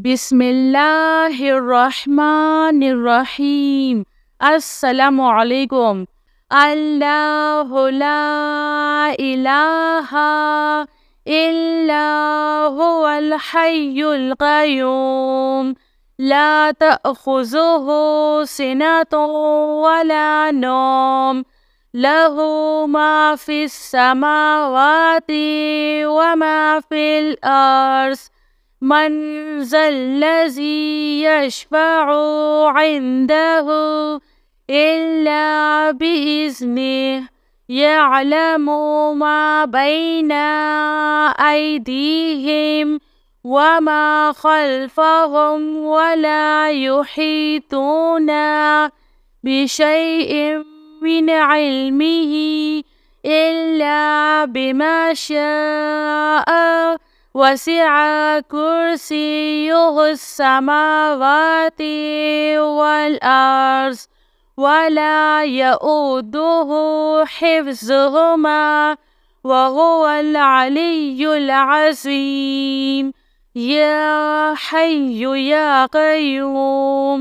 बिस्मिल्लाहिर्रहमानिर्रहीम। अस्सलामुअलैकुम। अल्लाहु ला इलाहा इल्ला हुवल हय्युल क़य्यूम ला तअख़ुज़ुहु सिनतुन वला नौम लहु मा फ़िस समावाति व मा फ़िल अर्ज़ मन ज़ल्लज़ी यशफ़अु इंदहु इल्ला बिइज़्निह यअलमु मा बैना अयदीहिम व मा ख़ल्फ़हुम वला युहीतूना बिशैइन मिन इल्मिही इल्ला बिमा शाअ वसिअ कुर्सियुहुस समावाति वल अर्ज़ वला यऊदुहु हिफ्ज़ुहुमा वहुवल अलिय्युल अज़ीम। या हय्यु या क़य्यूम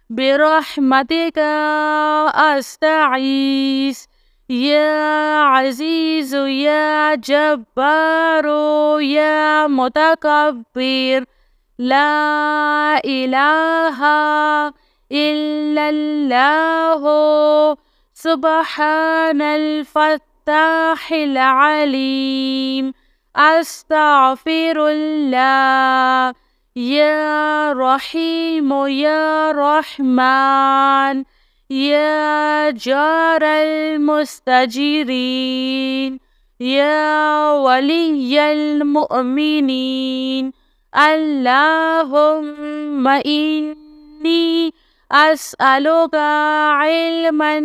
बिरहमतिका अस्तगीस या अज़ीज़ु या जब्बारु या मुतकब्बिर ला इलाहा इल्लल्लाहु सुब्हानल फ़त्ताहिल अलीम। अस्तग़फिरुल्लाह। या रहीम या रहमान या जारल मुस्तजीरीन या वलिय्यल मुअमिनीन। अल्लाहुम्मा इन्नी अस्अलुका इल्मन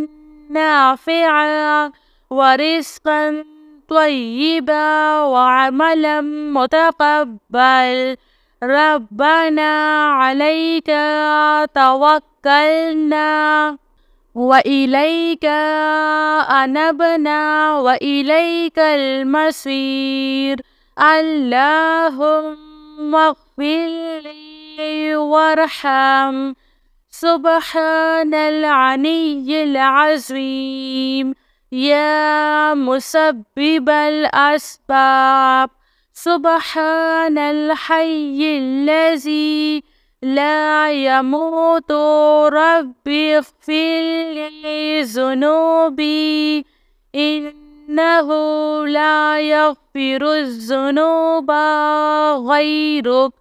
नाफ़िअन व रिज़्क़न त्वय्यिबा व अमलन मुतक़ब्बल। रब्बना अलैका तवक्कलना व इलैका अनबना व इलैकल मसीर। अल्लाहुम्मा इग़फ़िरली वरहम। सुब्हानल अलिय्यिल अज़ीम। या मुसब्बिबल अस्बाब सुब्हानल हय्यिल्लज़ी ला यमूतु रब्बिग़फ़िरली ज़ुनूबी इन्नहु ला यग़फ़िरुज़्ज़ुनूबा ग़ैरुक।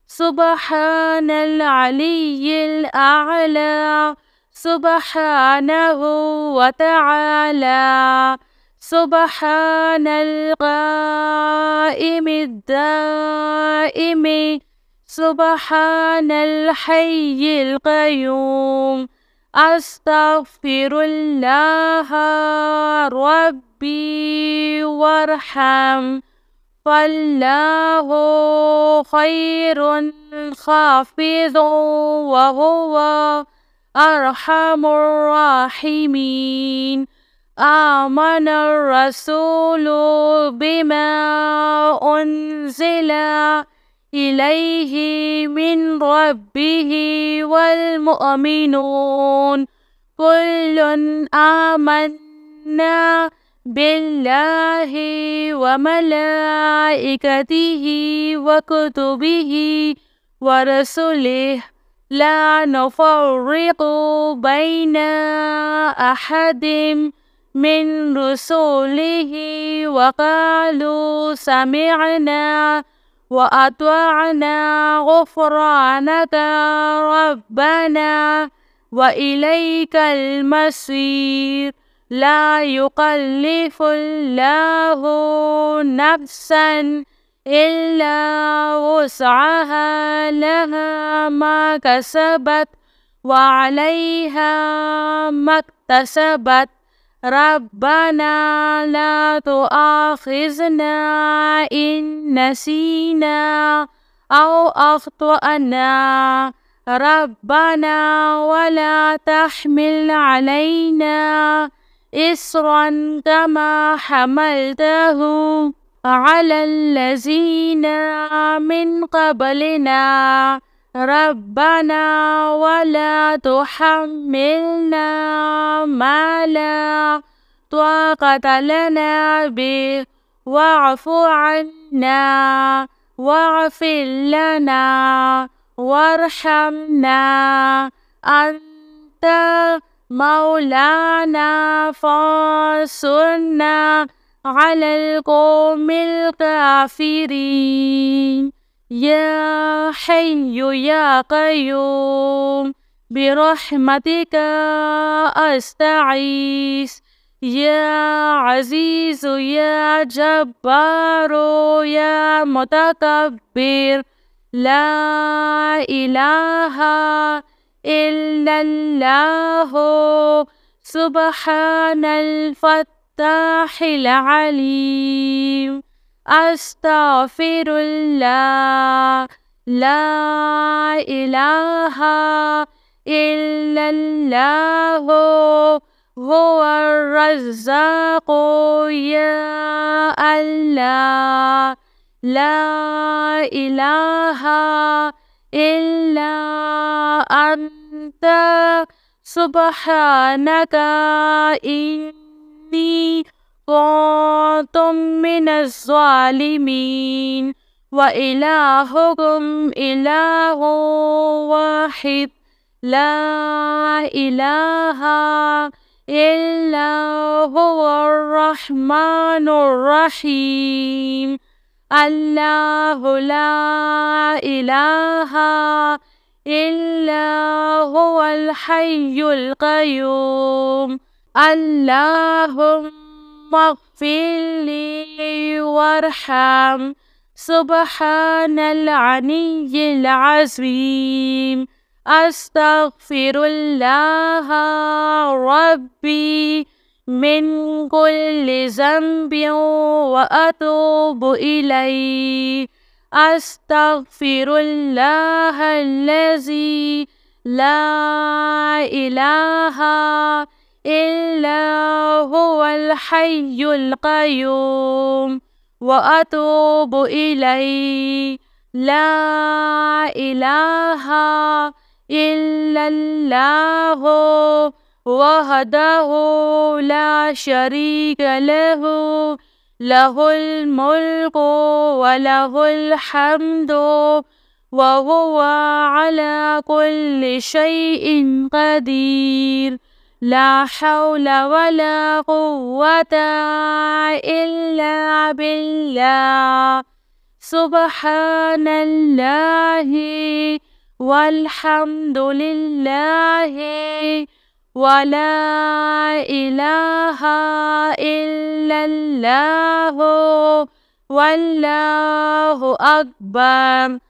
सुब्हानल अलिय्यिल अअला सुब्हानहु व तआला। सुब्हानल क़ाइमिद दाइमि सुब्हानल हय्यिल क़य्यूम। अस्तग़फिरुल्लाह रब्बी वरहम फ़ल्लाहु ख़ैरुन हाफ़िज़ुन व हुवा अरहमुर राहिमीन। आमनर रसूलु बिमा उन्ज़िला इलैहि मिन रब्बिहि वल मुअमिनून कुल्लुन आमन्ना बिल्लाहि व मलाइकतिहि व कुतुबिहि व रसूलिहि ला नुफ़र्रिक़ु बैना अहदिम मिन रुसूलिहि व क़ालू समिअना व अत्वअना ग़ुफ़्रानका रब्बना व इलैकल मसीर। ला युकल्लिफ़ुल्लाहु नफ़्सन इल्ला वुस्अहा लहा मा कसबत व अलैहा मक्तसबत। रब्बना ला तुआख़िज़ना इन नसीना औ अख़्तअना। रब्बना वला तहमिल अलैना इस्रन कमा हमलतहु अलल्लज़ीना मिन क़ब्लिना। ربنا ولا تحملنا ما لا طاقة لنا به واعف عنا واغفر لنا وارحمنا أنت مولانا فانصرنا على القوم الكافرين يا حي يا قيوم برحمتك أستعيذ يا عزيز يا جبار يا متكبر لا إله إلا الله سبحان الفتاح العليم أستغفر الله لا إله إلا الله هو الرزاق يا الله لا إله إلا أنت سبحانك إني كنت من الظالمين وإلهكم إله واحد لا إله إلا هو الرحمن الرحيم الله لا إله إلا هو الحي القيوم اللهم اغفر لي وارحم سبحان العلي العظيم أستغفر الله ربي من كل ذنب وأتوب إليه أستغفر الله الذي لا إله إلا هو الحي القيوم وأتوب إليه لا إله إلا الله وحده لا شريك له له الملك وله الحمد وهو على كل شيء قدير لا حول ولا قوة إلا بالله سبحان الله والحمد لله ولا إله إلا الله والله أكبر